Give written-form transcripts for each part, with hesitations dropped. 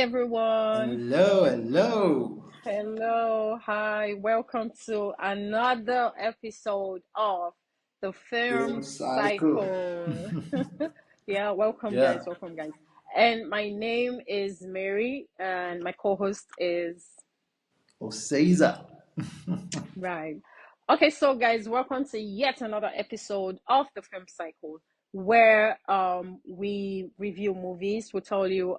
everyone. Hello, hello. Hello, hi. Welcome to another episode of the Film Film cycle. Cycle. Yeah, welcome, Yeah. guys. Welcome, guys. And my name is Mary, and my co-host is Oh, Caesar. Right. Okay, so guys, welcome to yet another episode of the Film Cycle, where we review movies. We tell you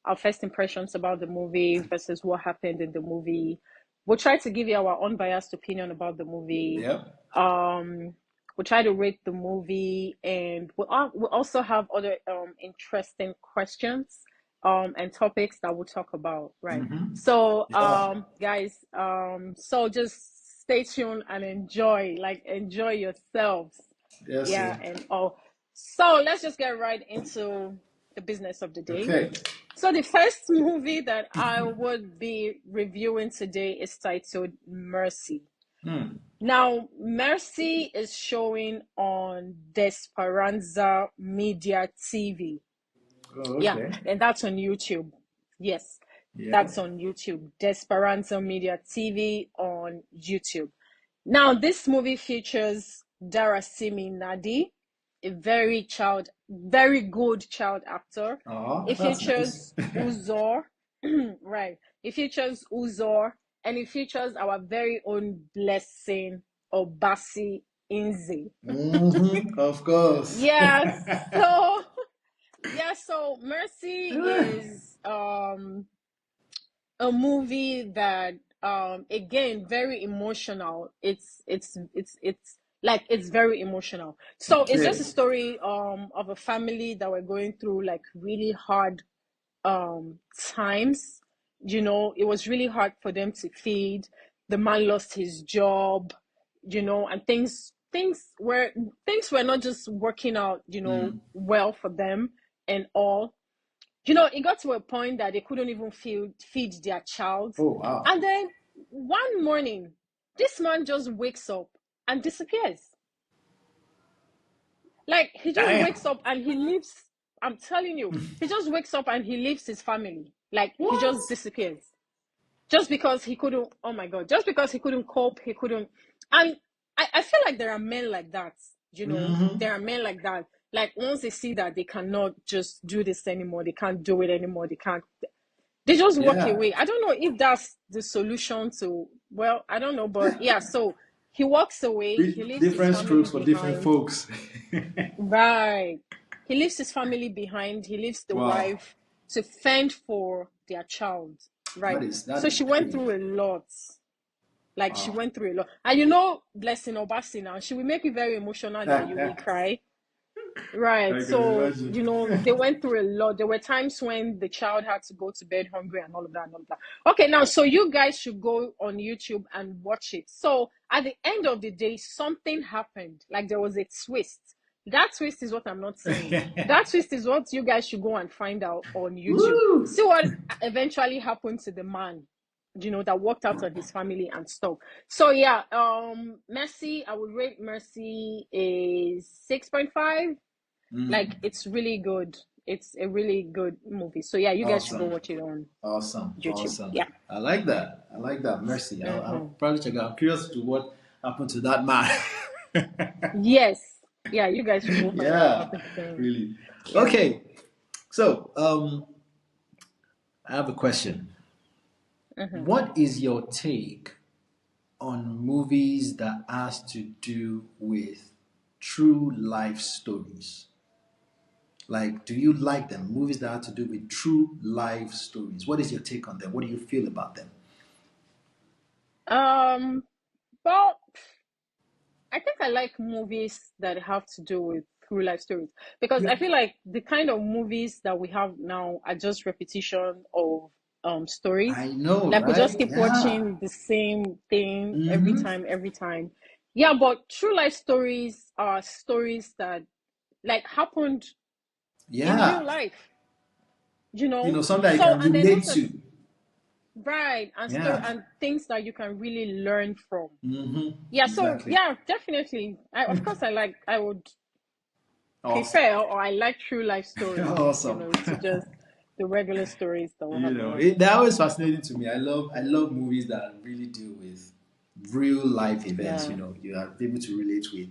our first impressions about the movie versus what happened in the movie. We'll try to give you our unbiased opinion about the movie. Yep. Um, we'll try to rate the movie, and we'll also have other interesting questions and topics that we'll talk about. Right. So, Yeah. guys, so just stay tuned and enjoy yourselves. Yes, Yeah, sir. and all. So let's just get right into the business of the day. Okay. So the first movie that I would be reviewing today is titled Mercy. Hmm. Now, Mercy is showing on Desperanza Media TV. Oh, Yeah, okay. and that's on YouTube. Yes, Yeah. that's on YouTube. Desperanza Media TV on YouTube. Now, this movie features Darasimi Nadi, a very good child actor. Oh, It that's nice. features Uzor, right? It features Uzor, and it features our very own Blessing Obasi Inze. Of course. Yeah, so so Mercy is a movie that again very emotional. It's like it's very emotional. So it's just a Okay. story of a family that were going through like really hard times. It was really hard for them to feed. The man lost his job, and things were not just working out, Hmm. well for them and all. It got to a point that they couldn't even feed their child. Oh, wow. And then one morning, this man just wakes up and disappears. Like he just Damn. wakes up and he leaves. I'm telling you, he just wakes up and he leaves his family. Like he What? just disappears. Just because he couldn't, oh my God, just because he couldn't cope, he couldn't. And I feel like there are men like that, Mm-hmm. there are men like that. Like once they see that they cannot just do this anymore, they can't do it anymore, they just walk Yeah. away. I don't know if that's the solution to, well, I don't know, but yeah, so he walks away, he leaves his Different family strokes for different behind. folks. Right. He leaves his family behind, he leaves the Wow. wife to fend for their child. That Right. is that So is she went crazy. through a lot. Like she Wow. went through a lot. And Blessing Obasi now, she will make you very emotional that you will I cry. Right. can So, imagine. they went through a lot. There were times when the child had to go to bed hungry and all of that and all of that. Okay, now, so you guys should go on YouTube and watch it. So, at the end of the day, something happened. Like there was a twist. That twist is what I'm not saying. That twist is what you guys should go and find out on YouTube. Woo! See what eventually happened to the man, that worked out on his family and stuff. So yeah, Mercy, I would rate Mercy a 6.5. Like Mm. it's really good. It's a really good movie. So yeah, you guys should go Awesome. watch it on Awesome. YouTube. Awesome. Yeah. I like that. I like that. Mercy. I'll Hmm. probably check out. I'm curious to what happened to that man. Yes. Yeah, you guys should go find out what Yeah, happened to him. really. Yeah. Okay. So, I have a question. Hmm. What is your take on movies that has to do with true life stories? Like, do you like them? Movies that have to do with true life stories. What is your take on them? What do you feel about them? Um, well, I think I like movies that have to do with true life stories because Yeah, I feel like the kind of movies that we have now are just repetition of stories. I know, Like we just right? keep Yeah. watching the same thing Mm-hmm. every time. Yeah, but true life stories are stories that like happened in real Yeah. life, Something that you So can and they're not relate as to. right Yeah. and things that you can really learn from. Mm-hmm. Yeah, so Exactly. yeah, definitely. Of course, I would Awesome. prefer or I like true life stories, Awesome. to just the regular stories that will You happen. know, Yeah. they're always fascinating to me. I love movies that really deal with real life events. Yeah. You are able to relate with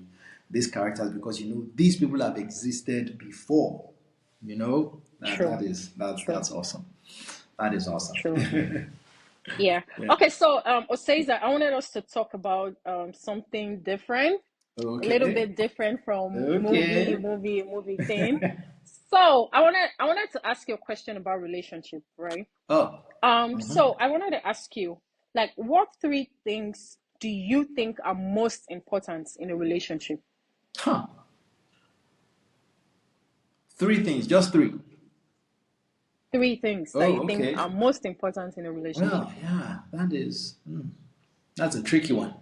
these characters because these people have existed before. That True. that is that True. that's awesome. That is awesome. True. Yeah. Yeah. Okay. So, Oseiza, I wanted us to talk about something different, a little Okay. bit different from Okay. movie thing. So, I wanted to ask you a question about relationship, right? Oh. So I wanted to ask you, like, what three things do you think are most important in a relationship? Huh. Three things. Just three. Three things that you Oh, think okay. are most important in a relationship. Well, yeah, that's a tricky one.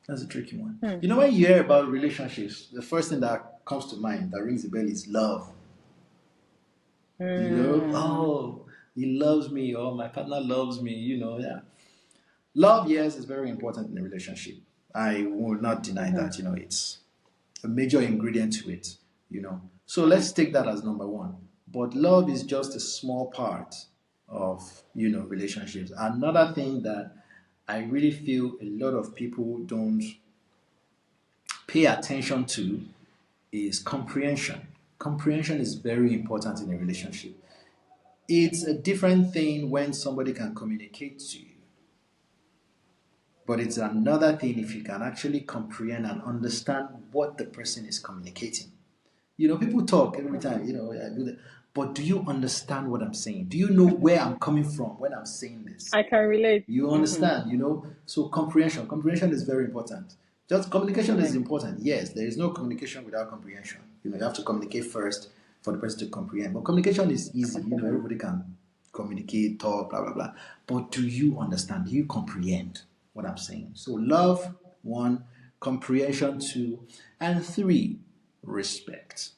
That's a tricky one. Hmm. When you hear about relationships, the first thing that comes to mind that rings the bell is love. Hmm. Oh, he loves me, or my partner loves me. Yeah. Love, yes, is very important in a relationship. I will not deny Mm-hmm. that. It's a major ingredient to it. So let's take that as number one. But love is just a small part of relationships. Another thing that I really feel a lot of people don't pay attention to is comprehension. Comprehension is very important in a relationship. It's a different thing when somebody can communicate to you, but it's another thing if you can actually comprehend and understand what the person is communicating. People talk every Mm-hmm. time, I do that. But do you understand what I'm saying? Do you know where I'm coming from when I'm saying this? I can relate. You Mm-hmm. understand? So comprehension. Comprehension is very important. Just communication is Right. important. Yes, there is no communication without comprehension. You have to communicate first for the person to comprehend. But communication is easy. Comprehend. Everybody can communicate, talk, blah, blah, blah. But do you understand? Do you comprehend what I'm saying? So love, one, comprehension, two, and three, respect.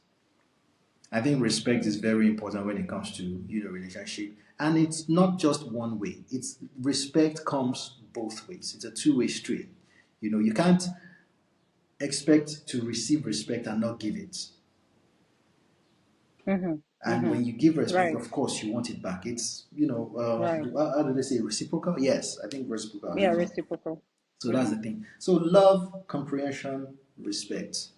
I think respect is Mm. very important when it comes to relationship, and it's not just one way. It's respect comes both ways. It's a two-way street. You can't expect to receive respect and not give it. Mm-hmm. And Mm-hmm. when you give respect, Right. of course, you want it back. It's Right. how do they say reciprocal? Yes, I think reciprocal. Yeah. Reciprocal. So that's Mm-hmm. the thing. So love, comprehension, respect.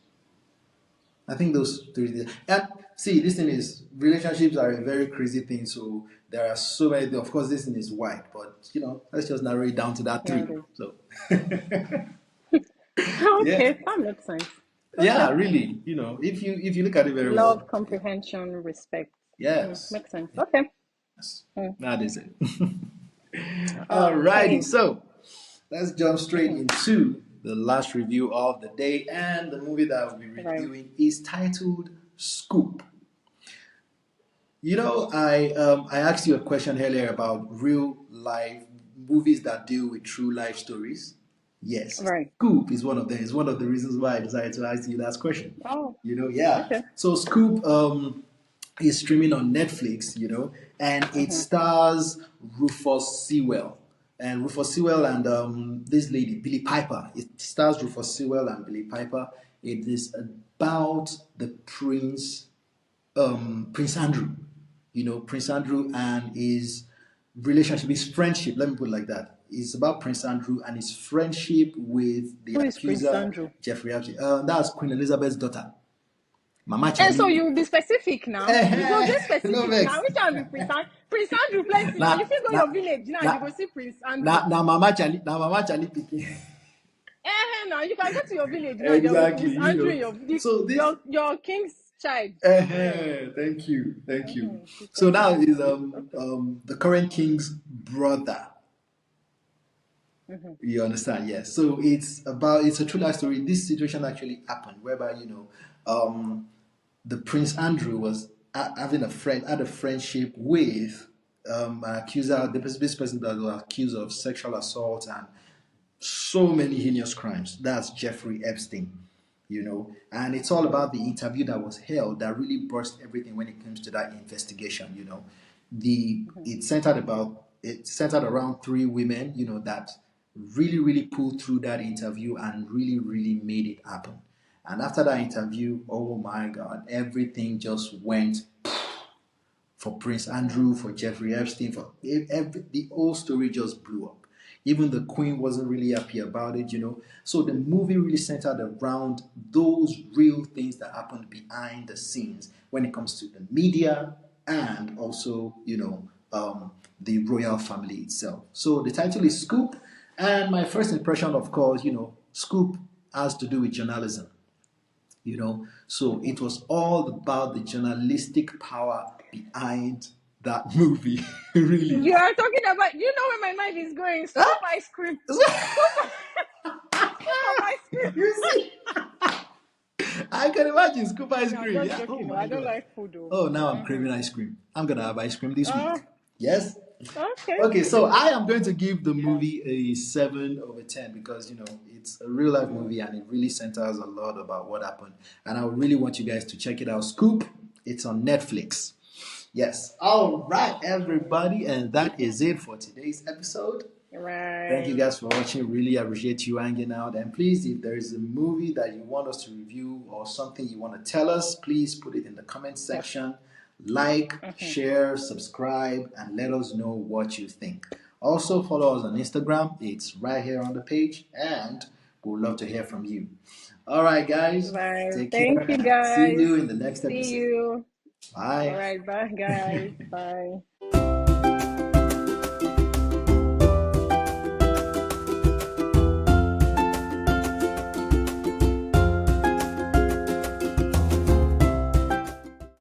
I think those three things. And see, this thing is relationships are a very crazy thing. So there are so many. Of course, this thing is wide, but let's just narrow it down to that Yeah. three. It is. So yeah, Okay. That makes sense. Okay. yeah, really. If you look at it very Love, well, comprehension, respect. yes, Makes sense. Okay. yes, Mm. that is it. Alrighty, Okay. so let's jump straight Mm-hmm. into the last review of the day, and the movie that we'll be Right. reviewing is titled Scoop. I asked you a question earlier about real life movies that deal with true life stories. Yes, Right. Scoop is one of them. It's one of the reasons why I decided to ask you that question. Oh. Yeah. Okay. So Scoop is streaming on Netflix. And it Mm-hmm. stars Rufus Sewell. And Rufus Sewell and this lady, Billy Piper. It stars Rufus Sewell and Billy Piper. It is about the Prince Andrew. Prince Andrew and his relationship, his friendship. Let me put it like that. It's about Prince Andrew and his friendship with the Who is Prince accuser Andrew? Jeffrey Epstein. That's Queen Elizabeth's daughter, Mama And so Charlie. you will be specific now. You go get No specific now. vex. Which one be Prince Andrew plenty now. You Na fit go na your village now. You na go see Prince Andrew. na Mama Charlie picking. Now you can go to your village now. There will be Exactly. Prince Andrew, So this. your king's child. Thank you, thank you. Prince So Andrew now is is good. Okay. the current king's brother. Mm-hmm. You understand? Yes. So it's a true life story. This situation actually happened, whereby the Prince Andrew was having had a friendship with an accuser, this person that was accused of sexual assault and so many heinous crimes. That's Jeffrey Epstein. And it's all about the interview that was held that really burst everything when it comes to that investigation. The Mm-hmm. it centered around three women, that really, really pulled through that interview and really, really made it happen. And after that interview, oh my God, everything just went for Prince Andrew, for Jeffrey Epstein, for the whole story just blew up. Even the Queen wasn't really happy about it, you know. So the movie really centered around those real things that happened behind the scenes when it comes to the media and also, the royal family itself. So the title is Scoop, and my first impression, of course, Scoop has to do with journalism. So it was all about the journalistic power behind that movie. Really. You are talking about, you know where my mind is going. Scoop Huh? ice cream. Scoop, scoop of ice cream. You see, I can imagine scoop ice No, I'm cream. just Yeah. Oh joking. No, I my don't god. like food though. Oh, now I'm Mm-hmm. craving ice cream. I'm gonna have ice cream this Oh, week. Yes. okay. Okay, so I am going to give the movie a 7/10 because it's a real life movie and it really centers a lot about what happened. And I really want you guys to check it out. Scoop, it's on Netflix. Yes. All right, everybody, and that is it for today's episode. Thank you Right. guys for watching. Really appreciate you hanging out. And please, if there is a movie that you want us to review or something you want to tell us, please put it in the comment Yep. section. Like, Mm-hmm. share, subscribe, and let us know what you think. Also, follow us on Instagram. It's right here on the page, and we'd love to hear from you. All right, guys, Right. take Thank you, care. See guys. you in the next See episode. you. All Bye. right. Bye, guys. Bye.